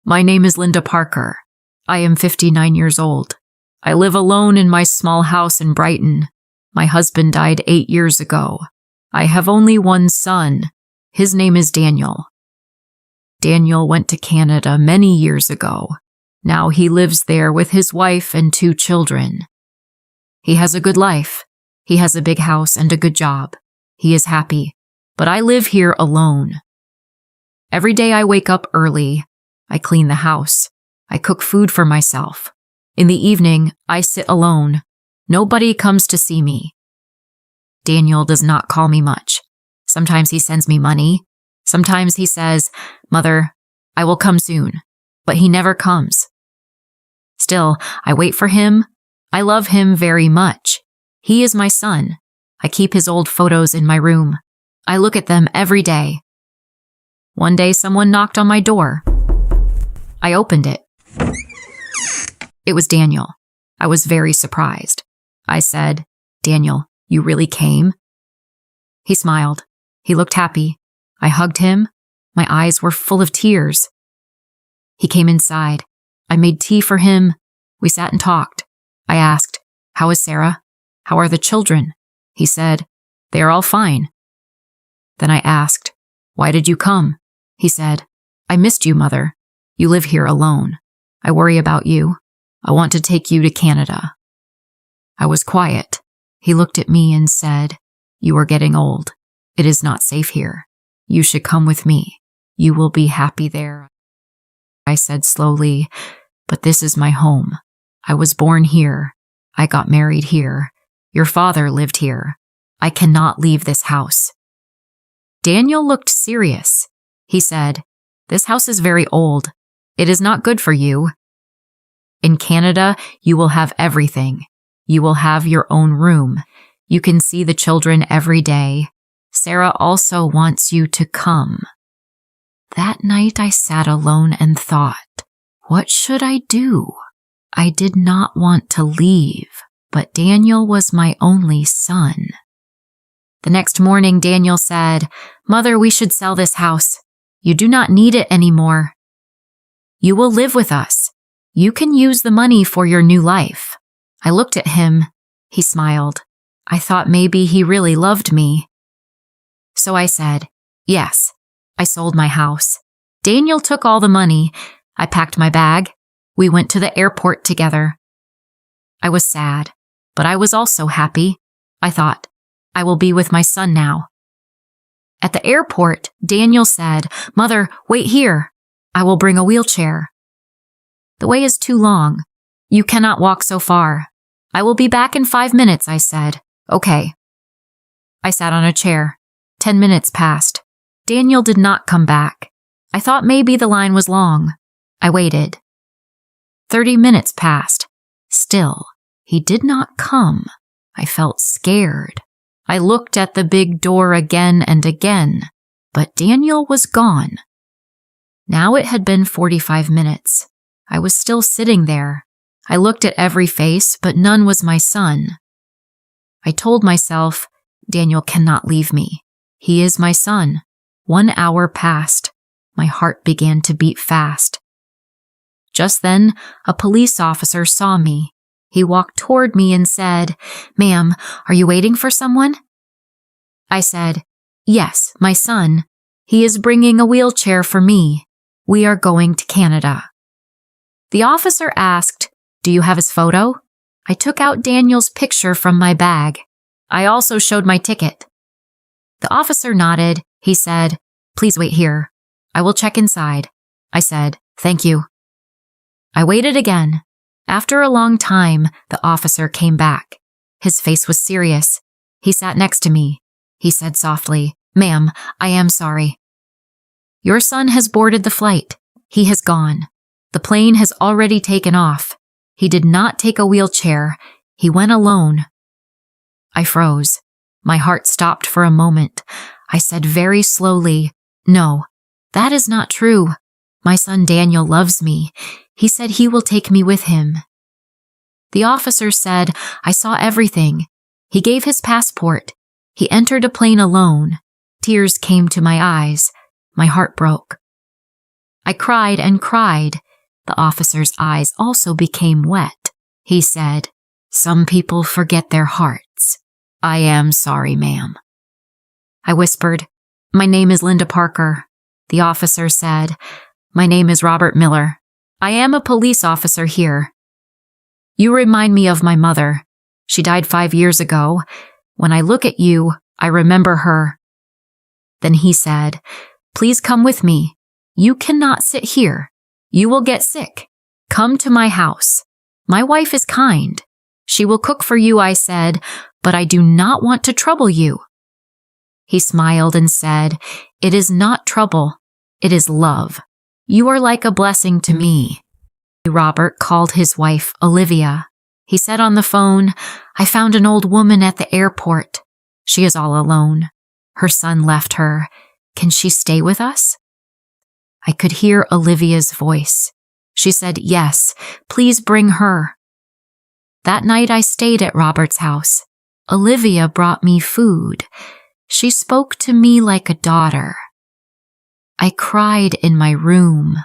My name is Linda Parker. I am 59 years old. I live alone in my small house in Brighton. My husband died 8 years ago. I have only one son. His name is Daniel. Daniel went to Canada many years ago. Now he lives there with his wife and 2 children. He has a good life. He has a big house and a good job. He is happy, but I live here alone. Every day I wake up early. I clean the house. I cook food for myself. In the evening, I sit alone. Nobody comes to see me. Daniel does not call me much. Sometimes he sends me money. Sometimes he says, "Mother, I will come soon," but he never comes. Still, I wait for him. I love him very much. He is my son. I keep his old photos in my room. I look at them every day. One day someone knocked on my door. I opened it. It was Daniel. I was very surprised. I said, "Daniel, you really came?" He smiled. He looked happy. I hugged him. My eyes were full of tears. He came inside. I made tea for him. We sat and talked. I asked, "How is Sarah? How are the children?" He said, "They are all fine." Then I asked, "Why did you come?" He said, "I missed you, Mother. You live here alone. I worry about you. I want to take you to Canada." I was quiet. He looked at me and said, "You are getting old. It is not safe here. You should come with me. You will be happy there." I said slowly, "But this is my home. I was born here. I got married here. Your father lived here. I cannot leave this house." Daniel looked serious. He said, "This house is very old. It is not good for you. In Canada, you will have everything. You will have your own room. You can see the children every day. Sarah also wants you to come." That night I sat alone and thought, what should I do? I did not want to leave, but Daniel was my only son. The next morning, Daniel said, "Mother, we should sell this house. You do not need it anymore. You will live with us. You can use the money for your new life." I looked at him. He smiled. I thought maybe he really loved me. So I said, "Yes." I sold my house. Daniel took all the money. I packed my bag. We went to the airport together. I was sad, but I was also happy. I thought, I will be with my son now. At the airport, Daniel said, "Mother, wait here. I will bring a wheelchair." "The way is too long. You cannot walk so far." "I will be back in 5 minutes," I said. "Okay." I sat on a chair. 10 minutes passed. Daniel did not come back. I thought maybe the line was long. I waited. 30 minutes passed. Still, he did not come. I felt scared. I looked at the big door again and again, but Daniel was gone. Now it had been 45 minutes. I was still sitting there. I looked at every face, but none was my son. I told myself, Daniel cannot leave me. He is my son. 1 hour passed. My heart began to beat fast. Just then, a police officer saw me. He walked toward me and said, "Ma'am, are you waiting for someone?" I said, "Yes, my son. He is bringing a wheelchair for me. We are going to Canada." The officer asked, "Do you have his photo?" I took out Daniel's picture from my bag. I also showed my ticket. The officer nodded. He said, "Please wait here. I will check inside." I said, "Thank you." I waited again. After a long time, the officer came back. His face was serious. He sat next to me. He said softly, "Ma'am, I am sorry. Your son has boarded the flight. He has gone. The plane has already taken off. He did not take a wheelchair. He went alone." I froze. My heart stopped for a moment. I said very slowly, "No, that is not true. My son Daniel loves me. He said he will take me with him." The officer said, "I saw everything. He gave his passport. He entered a plane alone." Tears came to my eyes. My heart broke. I cried and cried. The officer's eyes also became wet. He said, "Some people forget their hearts. I am sorry, ma'am." I whispered, "My name is Linda Parker." The officer said, "My name is Robert Miller. I am a police officer here. You remind me of my mother. She died 5 years ago. When I look at you, I remember her." Then he said, "Please come with me. You cannot sit here. You will get sick. Come to my house. My wife is kind. She will cook for you," I said, "but I do not want to trouble you." He smiled and said, "It is not trouble. It is love. You are like a blessing to me." Robert called his wife Olivia. He said on the phone, "I found an old woman at the airport. She is all alone. Her son left her. Can she stay with us?" I could hear Olivia's voice. She said, "Yes, please bring her." That night I stayed at Robert's house. Olivia brought me food. She spoke to me like a daughter. I cried in my room.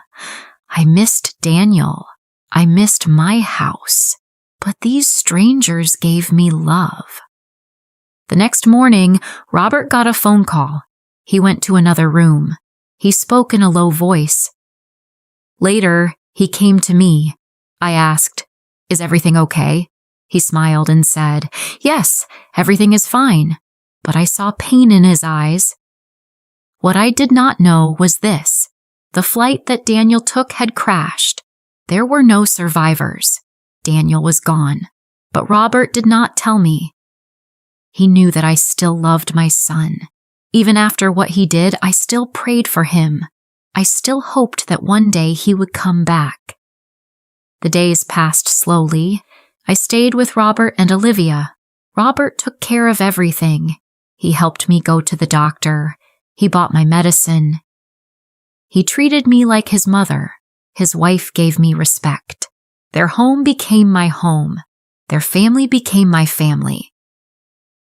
I missed Daniel. I missed my house. But these strangers gave me love. The next morning, Robert got a phone call. He went to another room. He spoke in a low voice. Later, he came to me. I asked, "Is everything okay?" He smiled and said, "Yes, everything is fine." But I saw pain in his eyes. What I did not know was this. The flight that Daniel took had crashed. There were no survivors. Daniel was gone. But Robert did not tell me. He knew that I still loved my son. Even after what he did, I still prayed for him. I still hoped that one day he would come back. The days passed slowly. I stayed with Robert and Olivia. Robert took care of everything. He helped me go to the doctor. He bought my medicine. He treated me like his mother. His wife gave me respect. Their home became my home. Their family became my family.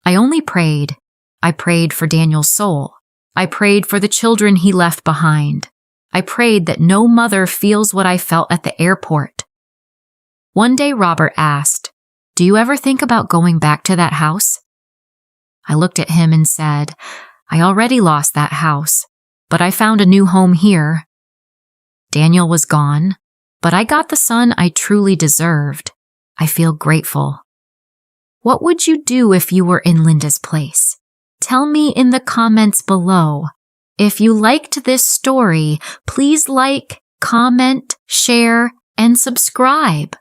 I only prayed. I prayed for Daniel's soul. I prayed for the children he left behind. I prayed that no mother feels what I felt at the airport. One day Robert asked, "Do you ever think about going back to that house?" I looked at him and said, "I already lost that house, but I found a new home here." Daniel was gone, but I got the son I truly deserved. I feel grateful. What would you do if you were in Linda's place? Tell me in the comments below. If you liked this story, please like, comment, share, and subscribe.